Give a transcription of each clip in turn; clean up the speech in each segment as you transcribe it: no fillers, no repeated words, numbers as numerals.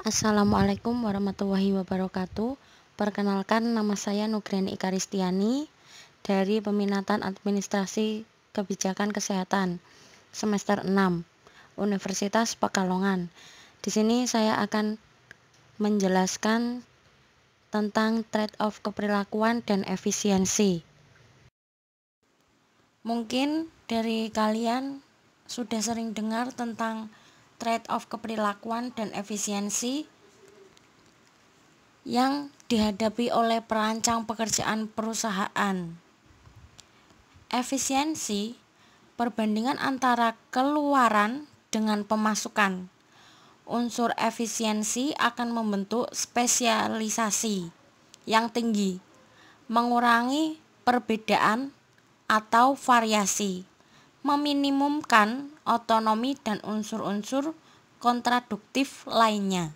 Assalamualaikum warahmatullahi wabarakatuh. Perkenalkan, nama saya Nugreni Ikaristiani dari Peminatan Administrasi Kebijakan Kesehatan semester 6 Universitas Pekalongan. Di sini saya akan menjelaskan tentang trade-off keperilakuan dan efisiensi. Mungkin dari kalian sudah sering dengar tentang trade-off keperilakuan dan efisiensi yang dihadapi oleh perancang pekerjaan perusahaan. Efisiensi perbandingan antara keluaran dengan pemasukan. Unsur efisiensi akan membentuk spesialisasi yang tinggi, mengurangi perbedaan atau variasi, meminimumkan otonomi dan unsur-unsur kontraduktif lainnya.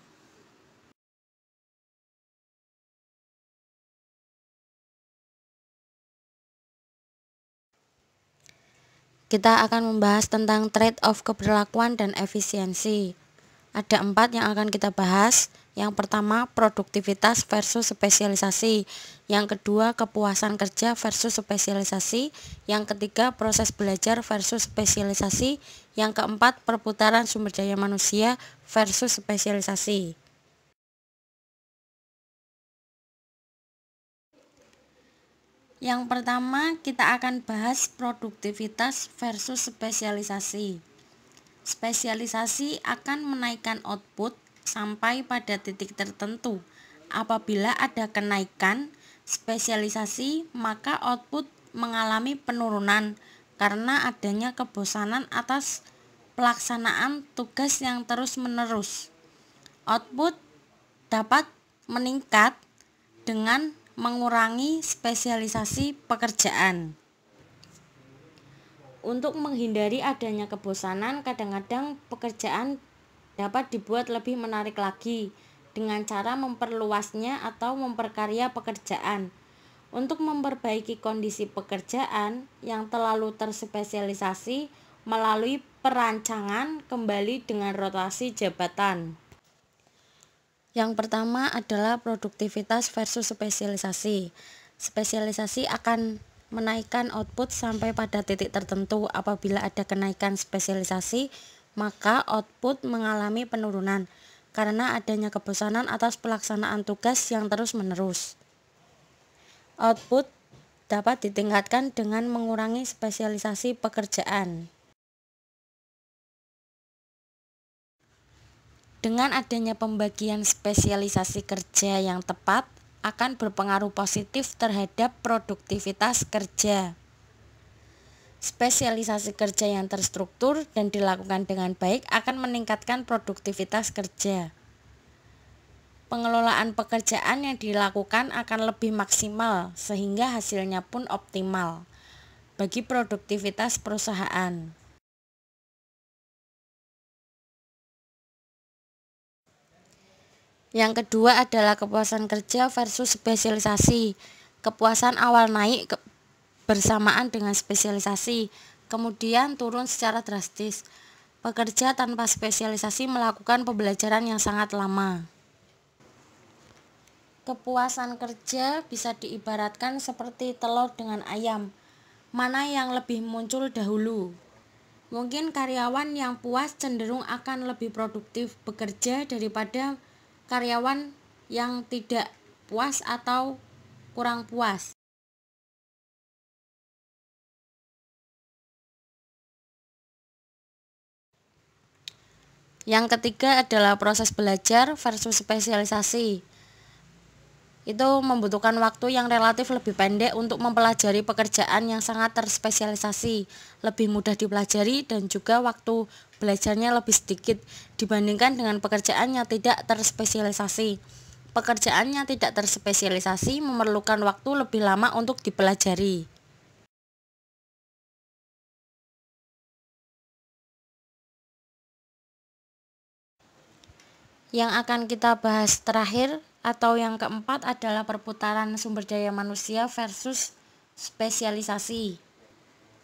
Kita akan membahas tentang trade-off keperilakuan dan efisiensi. Ada 4 yang akan kita bahas. Yang pertama, produktivitas versus spesialisasi. Yang kedua, kepuasan kerja versus spesialisasi. Yang ketiga, proses belajar versus spesialisasi. Yang keempat, perputaran sumber daya manusia versus spesialisasi. Yang pertama, kita akan bahas produktivitas versus spesialisasi. Spesialisasi akan menaikkan output sampai pada titik tertentu. Apabila ada kenaikan spesialisasi, maka output mengalami penurunan karena adanya kebosanan atas pelaksanaan tugas yang terus-menerus. Output dapat meningkat dengan mengurangi spesialisasi pekerjaan. Untuk menghindari adanya kebosanan, kadang-kadang pekerjaan dapat dibuat lebih menarik lagi dengan cara memperluasnya atau memperkaya pekerjaan. Untuk memperbaiki kondisi pekerjaan yang terlalu terspesialisasi melalui perancangan kembali dengan rotasi jabatan. Yang pertama adalah produktivitas versus spesialisasi. Spesialisasi akan menaikkan output sampai pada titik tertentu. Apabila ada kenaikan spesialisasi, maka output mengalami penurunan karena adanya kebosanan atas pelaksanaan tugas yang terus-menerus. Output dapat ditingkatkan dengan mengurangi spesialisasi pekerjaan. Dengan adanya pembagian spesialisasi kerja yang tepat, akan berpengaruh positif terhadap produktivitas kerja. Spesialisasi kerja yang terstruktur dan dilakukan dengan baik akan meningkatkan produktivitas kerja. Pengelolaan pekerjaan yang dilakukan akan lebih maksimal sehingga hasilnya pun optimal bagi produktivitas perusahaan. Yang kedua adalah kepuasan kerja versus spesialisasi. Kepuasan awal naik bersamaan dengan spesialisasi, kemudian turun secara drastis. Pekerja tanpa spesialisasi melakukan pembelajaran yang sangat lama. Kepuasan kerja bisa diibaratkan seperti telur dengan ayam. Mana yang lebih muncul dahulu? Mungkin karyawan yang puas cenderung akan lebih produktif bekerja daripada karyawan yang tidak puas atau kurang puas. Yang ketiga adalah proses belajar versus spesialisasi. Itu membutuhkan waktu yang relatif lebih pendek untuk mempelajari pekerjaan yang sangat terspesialisasi, lebih mudah dipelajari dan juga waktu belajarnya lebih sedikit dibandingkan dengan pekerjaan yang tidak terspesialisasi. Pekerjaan yang tidak terspesialisasi memerlukan waktu lebih lama untuk dipelajari. Yang akan kita bahas terakhir atau yang keempat adalah perputaran sumber daya manusia versus spesialisasi.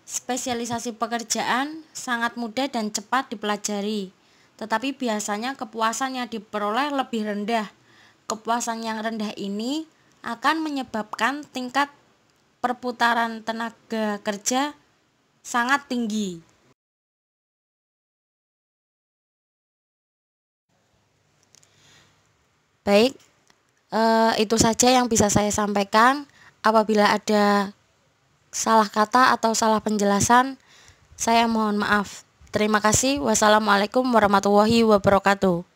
Spesialisasi pekerjaan sangat mudah dan cepat dipelajari, tetapi biasanya kepuasan yang diperoleh lebih rendah. Kepuasan yang rendah ini akan menyebabkan tingkat perputaran tenaga kerja sangat tinggi. Baik, itu saja yang bisa saya sampaikan. Apabila ada salah kata atau salah penjelasan, saya mohon maaf. Terima kasih. Wassalamualaikum warahmatullahi wabarakatuh.